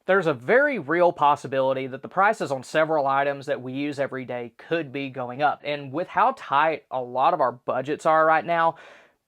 There's a very real possibility that the prices on several items that we use every day could be going up. And with how tight a lot of our budgets are right now,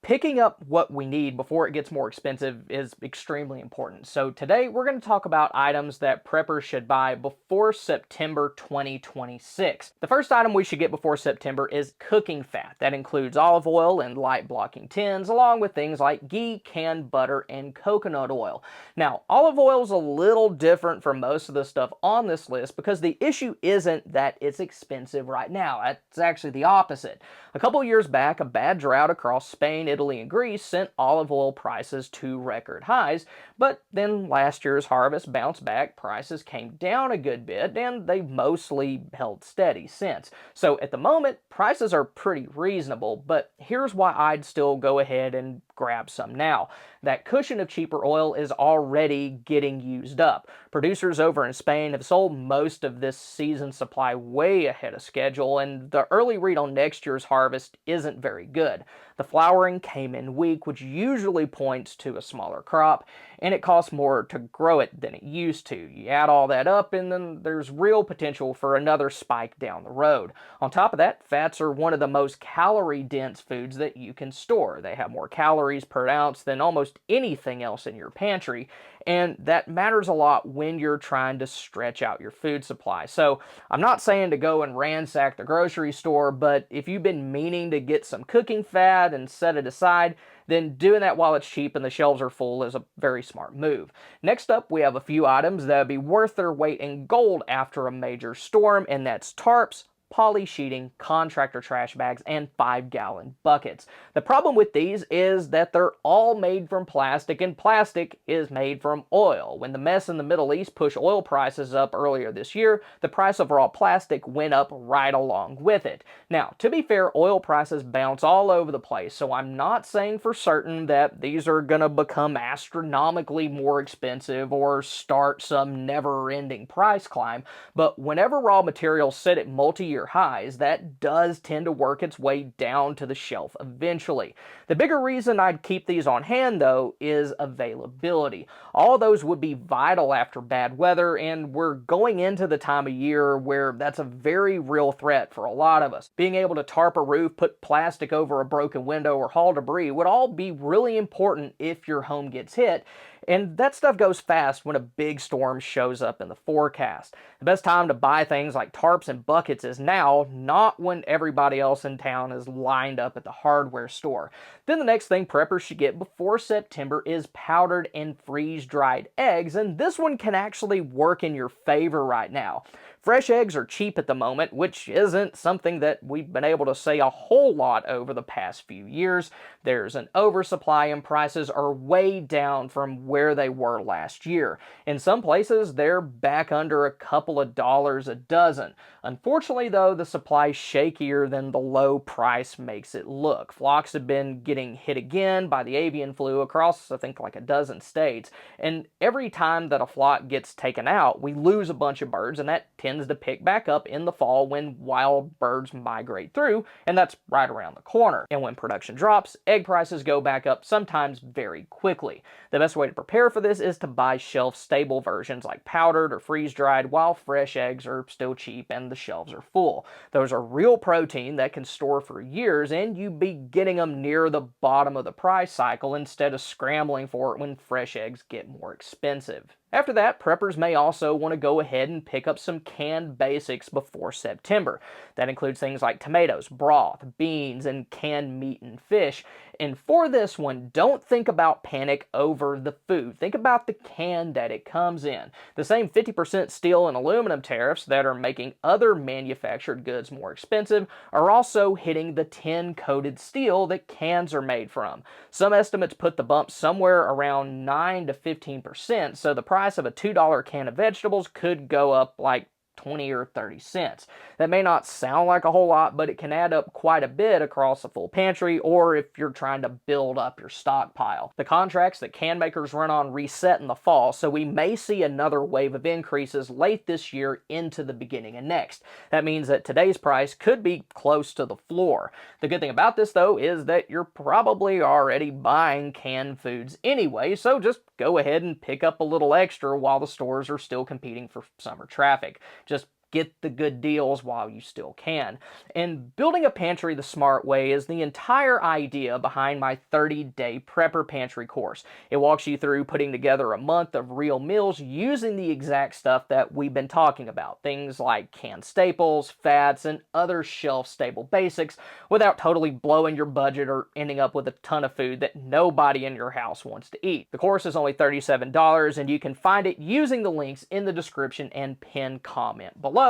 picking up what we need before it gets more expensive is extremely important. So today we're going to talk about items that preppers should buy before September 2026. The first item we should get before September is cooking fat. That includes olive oil and light blocking tins, along with things like ghee, canned butter, and coconut oil. Now, olive oil is a little different from most of the stuff on this list because the issue isn't that it's expensive right now. It's actually the opposite. A couple years back, a bad drought across Spain, Italy, and Greece sent olive oil prices to record highs, but then last year's harvest bounced back, prices came down a good bit, and they've mostly held steady since. So at the moment, prices are pretty reasonable, but here's why I'd still go ahead and grab some now. That cushion of cheaper oil is already getting used up. Producers over in Spain have sold most of this season's supply way ahead of schedule, and the early read on next year's harvest isn't very good. The flowering came in weak, which usually points to a smaller crop, and it costs more to grow it than it used to. You add all that up, and then there's real potential for another spike down the road. On top of that, fats are one of the most calorie-dense foods that you can store. They have more calories per ounce than almost anything else in your pantry, and that matters a lot when you're trying to stretch out your food supply. So I'm not saying to go and ransack the grocery store, but if you've been meaning to get some cooking fat and set it aside, then doing that while it's cheap and the shelves are full is a very smart move. Next up, we have a few items that would be worth their weight in gold after a major storm, and that's tarps, poly sheeting, contractor trash bags, and 5-gallon buckets. The problem with these is that they're all made from plastic, and plastic is made from oil. When the mess in the Middle East pushed oil prices up earlier this year, the price of raw plastic went up right along with it. Now, to be fair, oil prices bounce all over the place, so I'm not saying for certain that these are going to become astronomically more expensive or start some never-ending price climb, but whenever raw materials sit at multi-year highs, that does tend to work its way down to the shelf eventually. The bigger reason I'd keep these on hand, though, is availability. All those would be vital after bad weather, and we're going into the time of year where that's a very real threat for a lot of us. Being able to tarp a roof, put plastic over a broken window, or haul debris would all be really important if your home gets hit, and that stuff goes fast when a big storm shows up in the forecast. The best time to buy things like tarps and buckets is now, not when everybody else in town is lined up at the hardware store. Then the next thing preppers should get before September is powdered and freeze-dried eggs, and this one can actually work in your favor right now. Fresh eggs are cheap at the moment, which isn't something that we've been able to say a whole lot over the past few years. There's an oversupply and prices are way down from where they were last year. In some places, they're back under a couple of dollars a dozen. Unfortunately, though, the supply's shakier than the low price makes it look. Flocks have been getting hit again by the avian flu across, I think, like a dozen states. And every time that a flock gets taken out, we lose a bunch of birds, and that tends to pick back up in the fall when wild birds migrate through, and that's right around the corner. And when production drops, egg prices go back up, sometimes very quickly. The best way to prepare for this is to buy shelf-stable versions like powdered or freeze-dried while fresh eggs are still cheap and the shelves are full. Those are real protein that can store for years, and you'd be getting them near the bottom of the price cycle instead of scrambling for it when fresh eggs get more expensive. After that, preppers may also want to go ahead and pick up some canned basics before September. That includes things like tomatoes, broth, beans, and canned meat and fish. And for this one, don't think about panic over the food. Think about the can that it comes in. The same 50% steel and aluminum tariffs that are making other manufactured goods more expensive are also hitting the tin-coated steel that cans are made from. Some estimates put the bump somewhere around 9 to 15%, so the price of a $2 can of vegetables could go up like 20 or 30 cents. That may not sound like a whole lot, but it can add up quite a bit across a full pantry or if you're trying to build up your stockpile. The contracts that can makers run on reset in the fall, so we may see another wave of increases late this year into the beginning of next. That means that today's price could be close to the floor. The good thing about this, though, is that you're probably already buying canned foods anyway, so just go ahead and pick up a little extra while the stores are still competing for summer traffic. Just get the good deals while you still can. And building a pantry the smart way is the entire idea behind my 30-day Prepper Pantry course. It walks you through putting together a month of real meals using the exact stuff that we've been talking about. Things like canned staples, fats, and other shelf-stable basics without totally blowing your budget or ending up with a ton of food that nobody in your house wants to eat. The course is only $37 and you can find it using the links in the description and pinned comment below.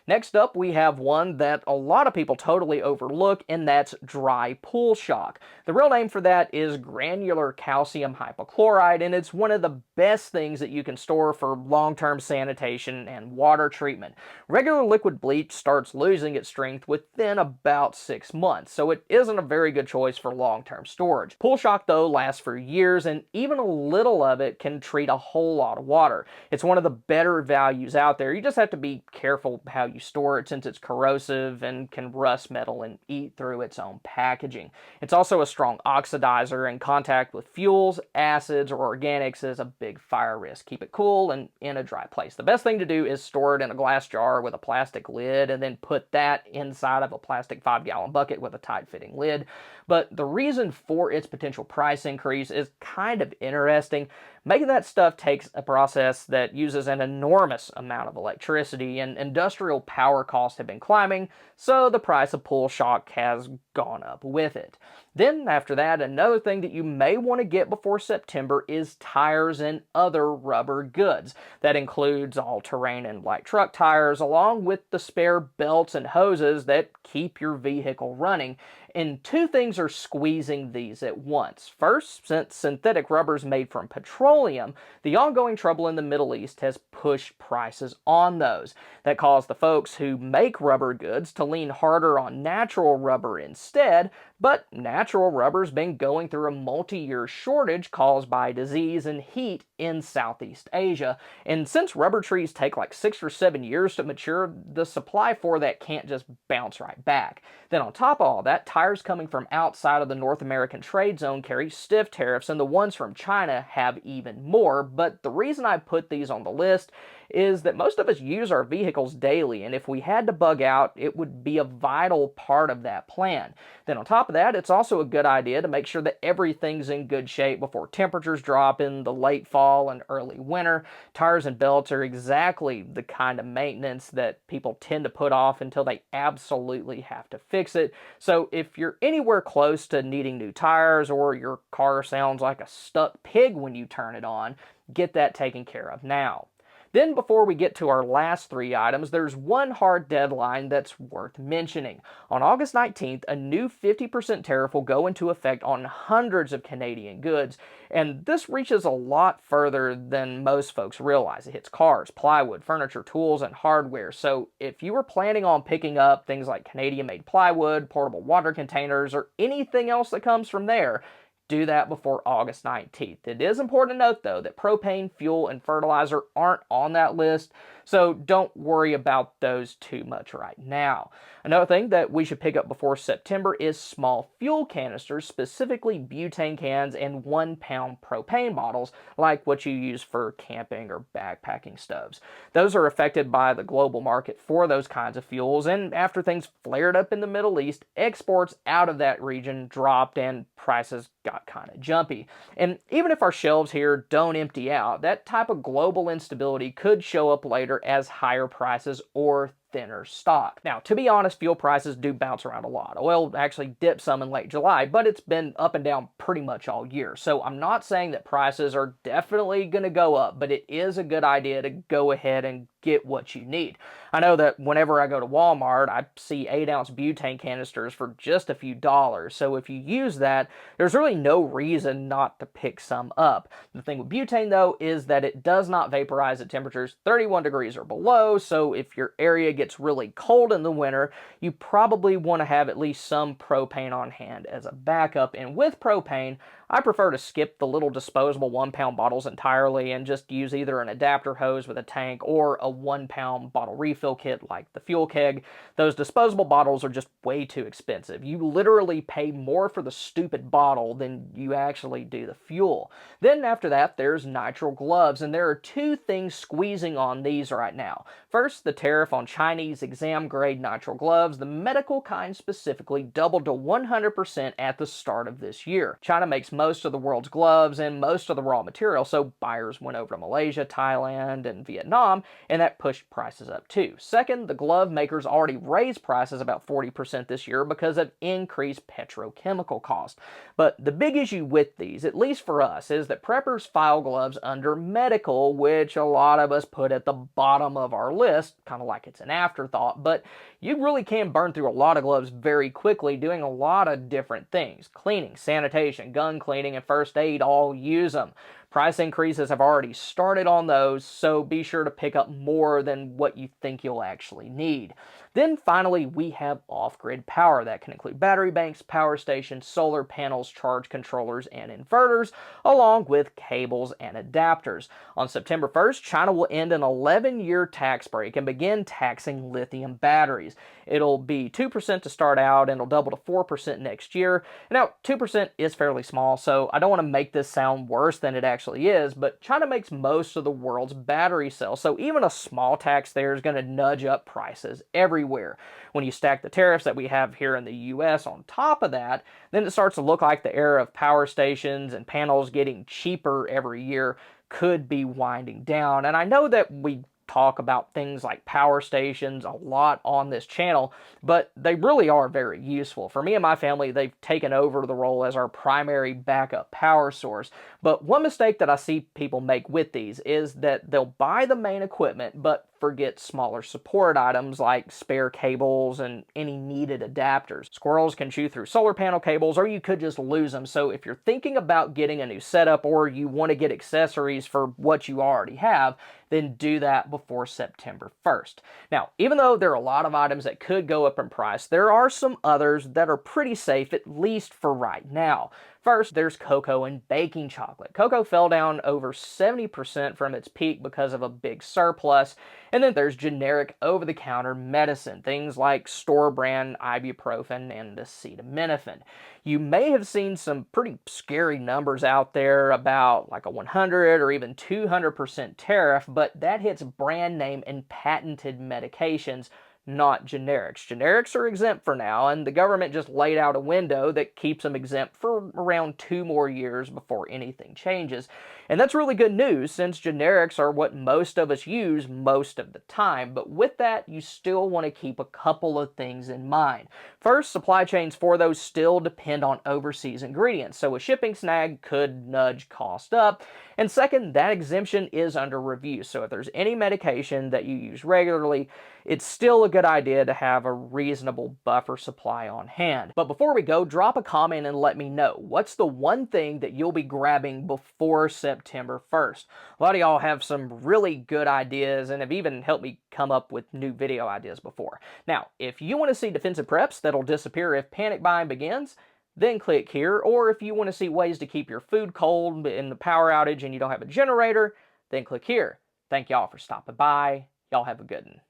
Next up, we have one that a lot of people totally overlook, and that's dry pool shock. The real name for that is granular calcium hypochlorite, and it's one of the best things that you can store for long-term sanitation and water treatment. Regular liquid bleach starts losing its strength within about 6 months, so it isn't a very good choice for long-term storage. Pool shock, though, lasts for years, and even a little of it can treat a whole lot of water. It's one of the better values out there. You just have to be careful how you store it since it's corrosive and can rust metal and eat through its own packaging. It's also a strong oxidizer, and contact with fuels, acids, or organics is a big fire risk. Keep it cool and in a dry place. The best thing to do is store it in a glass jar with a plastic lid and then put that inside of a plastic 5-gallon bucket with a tight-fitting lid. But the reason for its potential price increase is kind of interesting. Making that stuff takes a process that uses an enormous amount of electricity, and industrial power costs have been climbing, so the price of pool shock has gone up with it. Then after that, another thing that you may want to get before September is tires and other rubber goods. That includes all-terrain and light truck tires, along with the spare belts and hoses that keep your vehicle running. And two things are squeezing these at once. First, since synthetic rubber is made from petroleum, the ongoing trouble in the Middle East has pushed prices on those. That caused the folks who make rubber goods to lean harder on natural rubber instead, but natural rubber's been going through a multi-year shortage caused by disease and heat in Southeast Asia. And since rubber trees take like 6 or 7 years to mature, the supply for that can't just bounce right back. Then on top of all that, tires coming from outside of the North American trade zone carry stiff tariffs, and the ones from China have even more. But the reason I put these on the list is that most of us use our vehicles daily, and if we had to bug out, it would be a vital part of that plan. Then on top of that, it's also a good idea to make sure that everything's in good shape before temperatures drop in the late fall and early winter. Tires and belts are exactly the kind of maintenance that people tend to put off until they absolutely have to fix it. So if you're anywhere close to needing new tires, or your car sounds like a stuck pig when you turn it on, get that taken care of now. Then before we get to our last 3 items, there's one hard deadline that's worth mentioning. On August 19th, a new 50% tariff will go into effect on hundreds of Canadian goods, and this reaches a lot further than most folks realize. It hits cars, plywood, furniture, tools, and hardware. So if you were planning on picking up things like Canadian-made plywood, portable water containers, or anything else that comes from there, do that before August 19th. It is important to note, though, that propane, fuel, and fertilizer aren't on that list, so don't worry about those too much right now. Another thing that we should pick up before September is small fuel canisters, specifically butane cans and 1-pound propane bottles, like what you use for camping or backpacking stoves. Those are affected by the global market for those kinds of fuels, and after things flared up in the Middle East, exports out of that region dropped and prices got kind of jumpy. And even if our shelves here don't empty out, that type of global instability could show up later as higher prices or thinner stock. Now, to be honest, fuel prices do bounce around a lot. Oil actually dipped some in late July, but it's been up and down pretty much all year. So I'm not saying that prices are definitely going to go up, but it is a good idea to go ahead and get what you need. I know that whenever I go to Walmart, I see 8-ounce butane canisters for just a few dollars. So if you use that, there's really no reason not to pick some up. The thing with butane, though, is that it does not vaporize at temperatures 31 degrees or below. So if your area gets really cold in the winter, you probably want to have at least some propane on hand as a backup. And with propane, I prefer to skip the little disposable 1-pound bottles entirely and just use either an adapter hose with a tank or a 1-pound bottle refill kit like the fuel keg. Those disposable bottles are just way too expensive. You literally pay more for the stupid bottle than you actually do the fuel. Then after that, there's nitrile gloves, and there are two things squeezing on these right now. First, the tariff on Chinese exam-grade nitrile gloves, the medical kind specifically, doubled to 100% at the start of this year. China makes most of the world's gloves and most of the raw material, so buyers went over to Malaysia, Thailand, and Vietnam, and that pushed prices up too. Second, the glove makers already raised prices about 40% this year because of increased petrochemical costs. But the big issue with these, at least for us, is that preppers file gloves under medical, which a lot of us put at the bottom of our list, kind of like it's an afterthought, but you really can burn through a lot of gloves very quickly doing a lot of different things. Cleaning, sanitation, gun cleaning, and first aid all use them. Price increases have already started on those, so be sure to pick up more than what you think you'll actually need. Then finally, we have off-grid power. That can include battery banks, power stations, solar panels, charge controllers, and inverters, along with cables and adapters. On September 1st, China will end an 11-year tax break and begin taxing lithium batteries. It'll be 2% to start out, and it'll double to 4% next year. Now, 2% is fairly small, so I don't want to make this sound worse than it actually is, but China makes most of the world's battery cells, so even a small tax there is going to nudge up prices everywhere. When you stack the tariffs that we have here in the US on top of that, then it starts to look like the era of power stations and panels getting cheaper every year could be winding down. And I know that we talk about things like power stations a lot on this channel, but they really are very useful. For me and my family, they've taken over the role as our primary backup power source. But one mistake that I see people make with these is that they'll buy the main equipment, but forget smaller support items like spare cables and any needed adapters. Squirrels can chew through solar panel cables, or you could just lose them. So if you're thinking about getting a new setup or you want to get accessories for what you already have, then do that before September 1st. Now, even though there are a lot of items that could go up in price, there are some others that are pretty safe, at least for right now. First, there's cocoa and baking chocolate. Cocoa fell down over 70% from its peak because of a big surplus. And then there's generic over-the-counter medicine, things like store-brand ibuprofen and acetaminophen. You may have seen some pretty scary numbers out there about like a 100 or even 200% tariff, but that hits brand name and patented medications, not generics. Generics are exempt for now, and the government just laid out a window that keeps them exempt for around 2 more years before anything changes. And that's really good news, since generics are what most of us use most of the time. But with that, you still want to keep a couple of things in mind. First, supply chains for those still depend on overseas ingredients, so a shipping snag could nudge cost up. And second, that exemption is under review, so if there's any medication that you use regularly, it's still a good idea to have a reasonable buffer supply on hand. But before we go, drop a comment and let me know, what's the one thing that you'll be grabbing before September 1st? A lot of y'all have some really good ideas and have even helped me come up with new video ideas before. Now, if you want to see defensive preps that'll disappear if panic buying begins, then click here. Or if you want to see ways to keep your food cold in the power outage and you don't have a generator, then click here. Thank y'all for stopping by. Y'all have a good one.